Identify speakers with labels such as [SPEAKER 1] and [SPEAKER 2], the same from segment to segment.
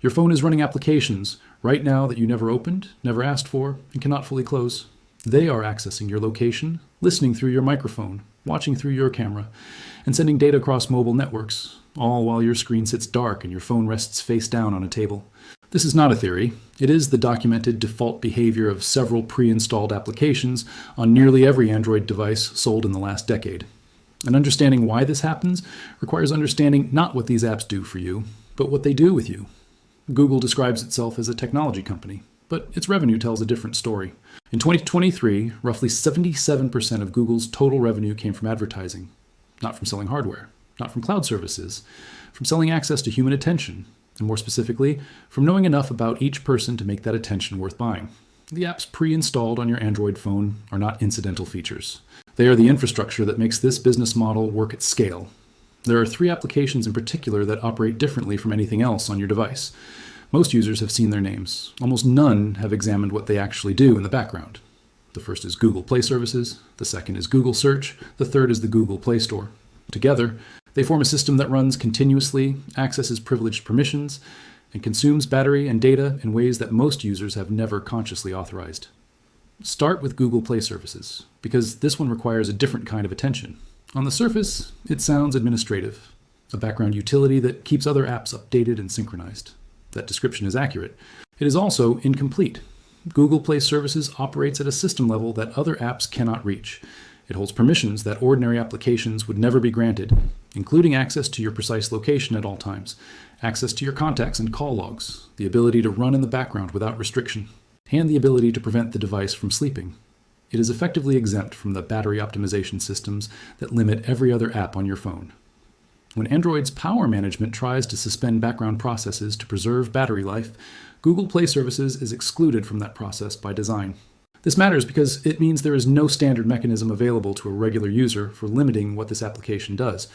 [SPEAKER 1] Your phone is running applications right now that you never opened, never asked for, and cannot fully close. They are accessing your location, listening through your microphone, watching through your camera, and sending data across mobile networks, all while your screen sits dark and your phone rests face down on a table. This is not a theory. It is the documented default behavior of several pre-installed applications on nearly every Android device sold in the last decade. And understanding why this happens requires understanding not what these apps do for you, but what they do with you. Google describes itself as a technology company, but its revenue tells a different story. In 2023, roughly 77% of Google's total revenue came from advertising, not from selling hardware, not from cloud services, from selling access to human attention, and more specifically, from knowing enough about each person to make that attention worth buying. The apps pre-installed on your Android phone are not incidental features. They are the infrastructure that makes this business model work at scale. There are 3 applications in particular that operate differently from anything else on your device. Most users have seen their names. Almost none have examined what they actually do in the background. The first is Google Play Services, the second is Google Search, the third is the Google Play Store. Together, they form a system that runs continuously, accesses privileged permissions, and consumes battery and data in ways that most users have never consciously authorized. Start with Google Play Services, because this one requires a different kind of attention. On the surface, it sounds administrative, a background utility that keeps other apps updated and synchronized. That description is accurate. It is also incomplete. Google Play Services operates at a system level that other apps cannot reach. It holds permissions that ordinary applications would never be granted, including access to your precise location at all times, access to your contacts and call logs, the ability to run in the background without restriction, and the ability to prevent the device from sleeping. It is effectively exempt from the battery optimization systems that limit every other app on your phone. When Android's power management tries to suspend background processes to preserve battery life, Google Play Services is excluded from that process by design. This matters because it means there is no standard mechanism available to a regular user for limiting what this application does.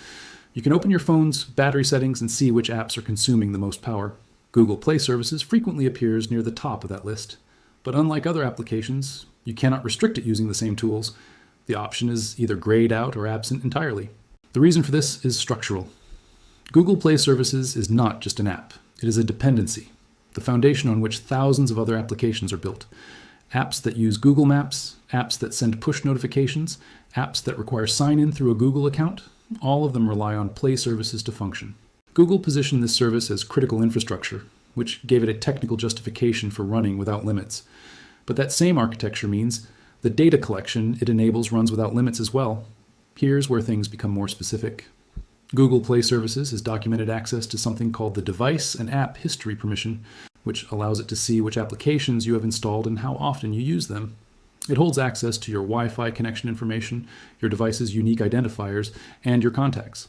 [SPEAKER 1] You can open your phone's battery settings and see which apps are consuming the most power. Google Play Services frequently appears near the top of that list. But unlike other applications, you cannot restrict it using the same tools. The option is either grayed out or absent entirely. The reason for this is structural. Google Play Services is not just an app. It is a dependency, the foundation on which thousands of other applications are built. Apps that use Google Maps, apps that send push notifications, apps that require sign-in through a Google account, all of them rely on Play Services to function. Google positioned this service as critical infrastructure, which gave it a technical justification for running without limits. But that same architecture means the data collection it enables runs without limits as well. Here's where things become more specific. Google Play Services has documented access to something called the Device and App History Permission, which allows it to see which applications you have installed and how often you use them. It holds access to your Wi-Fi connection information, your device's unique identifiers, and your contacts.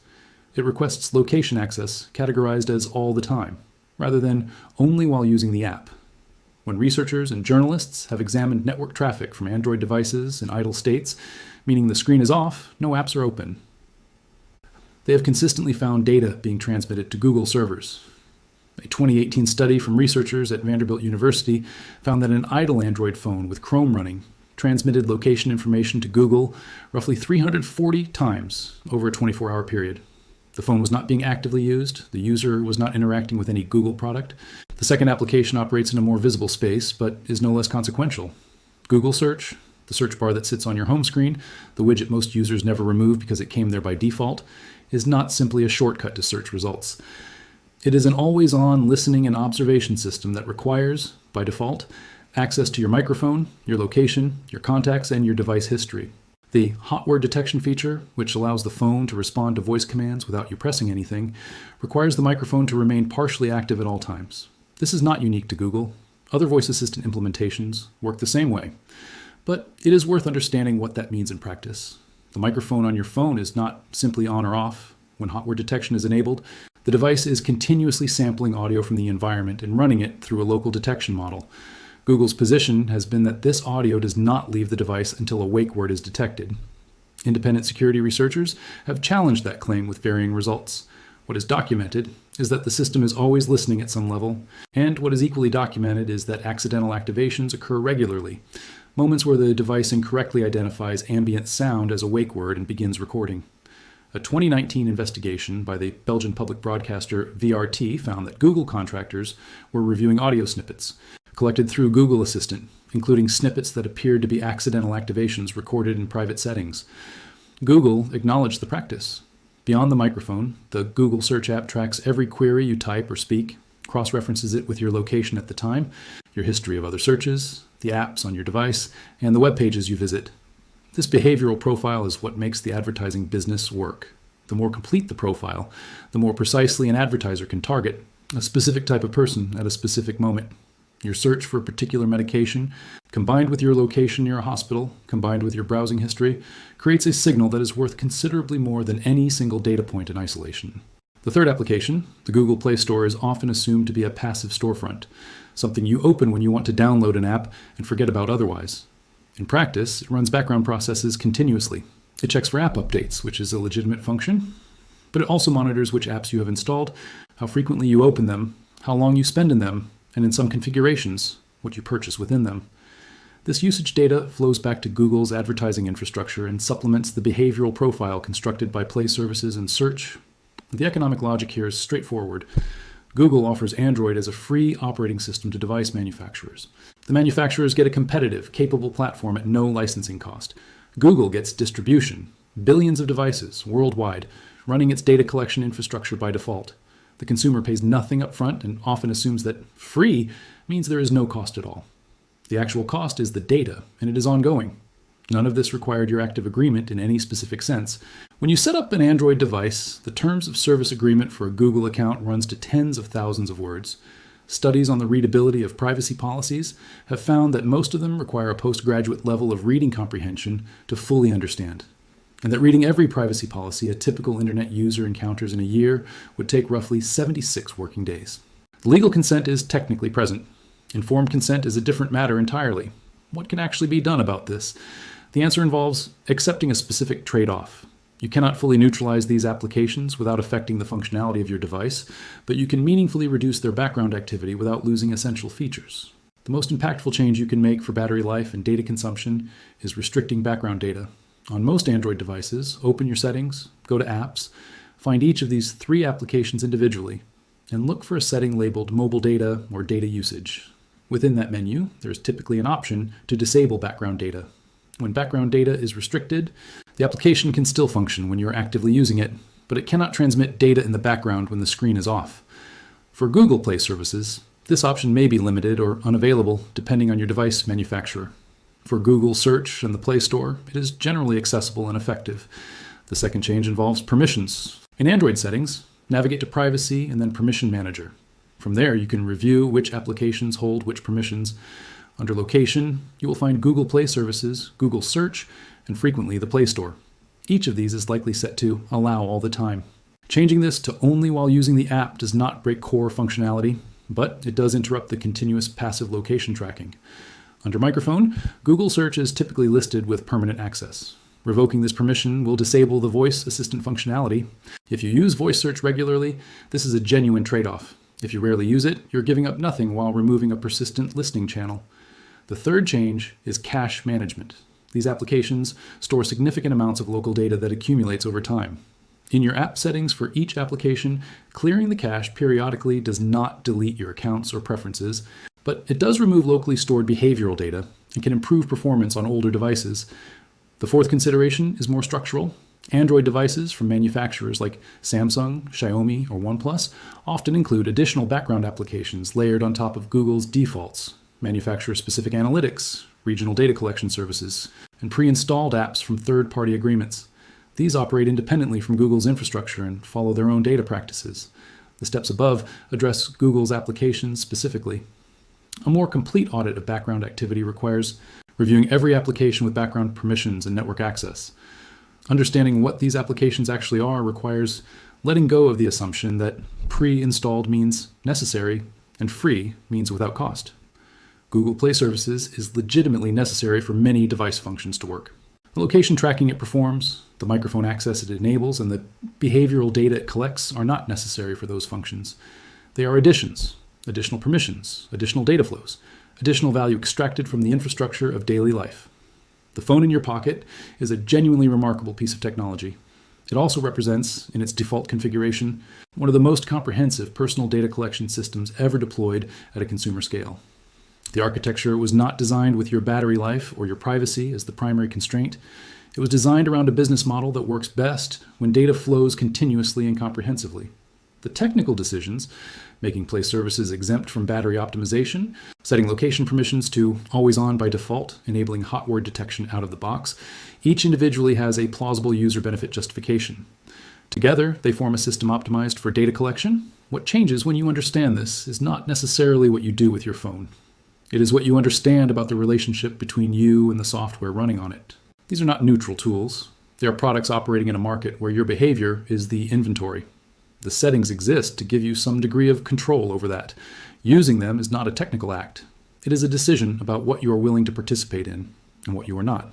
[SPEAKER 1] It requests location access categorized as all the time, rather than only while using the app. When researchers and journalists have examined network traffic from Android devices in idle states, meaning the screen is off, no apps are open. They have consistently found data being transmitted to Google servers. A 2018 study from researchers at Vanderbilt University found that an idle Android phone with Chrome running transmitted location information to Google roughly 340 times over a 24-hour period. The phone was not being actively used. The user was not interacting with any Google product. The second application operates in a more visible space, but is no less consequential. Google Search, the search bar that sits on your home screen, the widget most users never remove because it came there by default, is not simply a shortcut to search results. It is an always-on listening and observation system that requires, by default, access to your microphone, your location, your contacts, and your device history. The hot word detection feature, which allows the phone to respond to voice commands without you pressing anything, requires the microphone to remain partially active at all times. This is not unique to Google. Other voice assistant implementations work the same way. But it is worth understanding what that means in practice. The microphone on your phone is not simply on or off. When hot word detection is enabled, the device is continuously sampling audio from the environment and running it through a local detection model. Google's position has been that this audio does not leave the device until a wake word is detected. Independent security researchers have challenged that claim with varying results. What is documented is that the system is always listening at some level, and what is equally documented is that accidental activations occur regularly, moments where the device incorrectly identifies ambient sound as a wake word and begins recording. A 2019 investigation by the Belgian public broadcaster VRT found that Google contractors were reviewing audio snippets collected through Google Assistant, including snippets that appeared to be accidental activations recorded in private settings. Google acknowledged the practice. Beyond the microphone, the Google Search app tracks every query you type or speak, cross-references it with your location at the time, your history of other searches, the apps on your device, and the web pages you visit. This behavioral profile is what makes the advertising business work. The more complete the profile, the more precisely an advertiser can target a specific type of person at a specific moment. Your search for a particular medication, combined with your location near a hospital, combined with your browsing history, creates a signal that is worth considerably more than any single data point in isolation. The third application, the Google Play Store, is often assumed to be a passive storefront, something you open when you want to download an app and forget about otherwise. In practice, it runs background processes continuously. It checks for app updates, which is a legitimate function, but it also monitors which apps you have installed, how frequently you open them, how long you spend in them, and in some configurations, what you purchase within them. This usage data flows back to Google's advertising infrastructure and supplements the behavioral profile constructed by Play services and Search. The economic logic here is straightforward. Google offers Android as a free operating system to device manufacturers. The manufacturers get a competitive, capable platform at no licensing cost. Google gets distribution, billions of devices worldwide, running its data collection infrastructure by default. The consumer pays nothing up front and often assumes that free means there is no cost at all. The actual cost is the data, and it is ongoing. None of this required your active agreement in any specific sense. When you set up an Android device, the terms of service agreement for a Google account runs to tens of thousands of words. Studies on the readability of privacy policies have found that most of them require a postgraduate level of reading comprehension to fully understand, and that reading every privacy policy a typical internet user encounters in a year would take roughly 76 working days. Legal consent is technically present. Informed consent is a different matter entirely. What can actually be done about this? The answer involves accepting a specific trade-off. You cannot fully neutralize these applications without affecting the functionality of your device, but you can meaningfully reduce their background activity without losing essential features. The most impactful change you can make for battery life and data consumption is restricting background data. On most Android devices, open your settings, go to apps, find each of these 3 applications individually, and look for a setting labeled mobile data or data usage. Within that menu, there's typically an option to disable background data. When background data is restricted, the application can still function when you're actively using it, but it cannot transmit data in the background when the screen is off. For Google Play services, this option may be limited or unavailable depending on your device manufacturer. For Google Search and the Play Store, it is generally accessible and effective. The second change involves permissions. In Android settings, navigate to Privacy and then Permission Manager. From there, you can review which applications hold which permissions. Under Location, you will find Google Play services, Google Search, and frequently the Play Store. Each of these is likely set to Allow all the time. Changing this to only while using the app does not break core functionality, but it does interrupt the continuous passive location tracking. Under Microphone, Google Search is typically listed with permanent access. Revoking this permission will disable the voice assistant functionality. If you use voice search regularly, this is a genuine trade-off. If you rarely use it, you're giving up nothing while removing a persistent listening channel. The third change is cache management. These applications store significant amounts of local data that accumulates over time. In your app settings for each application, clearing the cache periodically does not delete your accounts or preferences, but it does remove locally stored behavioral data and can improve performance on older devices. The fourth consideration is more structural. Android devices from manufacturers like Samsung, Xiaomi, or OnePlus often include additional background applications layered on top of Google's defaults, manufacturer-specific analytics, regional data collection services, and pre-installed apps from third-party agreements. These operate independently from Google's infrastructure and follow their own data practices. The steps above address Google's applications specifically. A more complete audit of background activity requires reviewing every application with background permissions and network access. Understanding what these applications actually are requires letting go of the assumption that pre-installed means necessary and free means without cost. Google Play Services is legitimately necessary for many device functions to work. The location tracking it performs, the microphone access it enables, and the behavioral data it collects are not necessary for those functions. They are additions, additional permissions, additional data flows, additional value extracted from the infrastructure of daily life. The phone in your pocket is a genuinely remarkable piece of technology. It also represents, in its default configuration, one of the most comprehensive personal data collection systems ever deployed at a consumer scale. The architecture was not designed with your battery life or your privacy as the primary constraint. It was designed around a business model that works best when data flows continuously and comprehensively. The technical decisions, making Play services exempt from battery optimization, setting location permissions to always on by default, enabling hot word detection out of the box, each individually has a plausible user benefit justification. Together, they form a system optimized for data collection. What changes when you understand this is not necessarily what you do with your phone. It is what you understand about the relationship between you and the software running on it. These are not neutral tools. They are products operating in a market where your behavior is the inventory. The settings exist to give you some degree of control over that. Using them is not a technical act. It is a decision about what you are willing to participate in and what you are not.